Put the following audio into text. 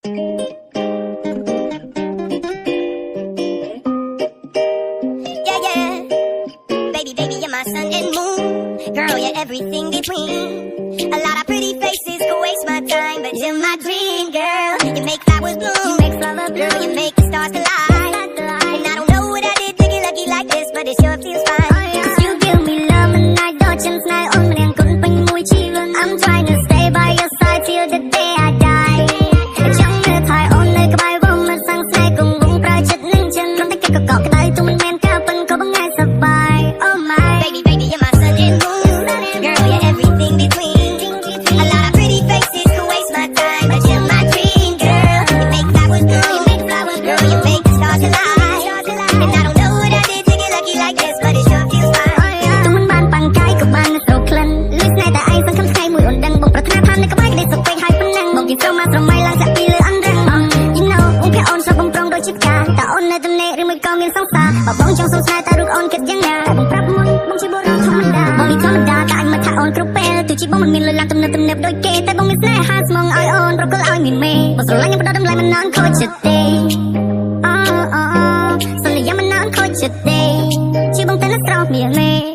Yeah, yeah. Baby, you're my sun and moon. Girl, you're everything between. A lot of pretty faces could waste my time, but you're my dream, girl. You make flowers bloom. You make flowers bloom. Girl, you make the stars collide. And I don't know what I did to get lucky like this, but it sure feels fine. Cause you give me love and I dodge and snide on me and couldn't bring more children. I'm trying to stay by your side till the day I die. Chẳng như thay on nơi cái bài vô mà sang say cùng vùng pra chất nâng chân. Trong tay cái cọc cái tay tụi mình men cao phân có bằng ngày sập bài. Oh my baby, you're my sun and moon. Girl, you're everything between. A lot of pretty faces could waste my time, but you're my dream, girl. You make flowers bloom. You make flowers bloom. You make the stars collide. And I don't know what I did to get lucky like this, but it sure feels fine. Tụi mình ban bằng cái của ban nó sầu khăn. List này tại ai vẫn không say mùi ổn đằng bông pra thana thamในกระบายได้สุขไปให้ปนนังบองกินเจ้ามาตรงไม่ล้างจากปีเลยอันแรงยิ่งเนาอุ้งแค่อ่อนชอบบงตรงโดยชิดกาแต่อ่อนในตำแหน่งหรือไม่ก็มีสองตาบอกบองจังสงสัยแต่รูปอ่อนเกิดยังไงแต่บองปรับมุนบองชีโบราณธรรมดาบองนี่ธรรมดาแต่อันมาถ้าอ่อนกรุ๊ปเปลตุจีบองมันมีเลยลางตำเน็บโดยเกแต่บองมีแสน่หาสมองอ่อนเพราะก็อ่อนมีเมย์บองสลายยังประดดำลายมันนานโคตรจะเตะสลายยังมันนานโคตรจะเตะชีบองแต่ละสตรองมีเมย์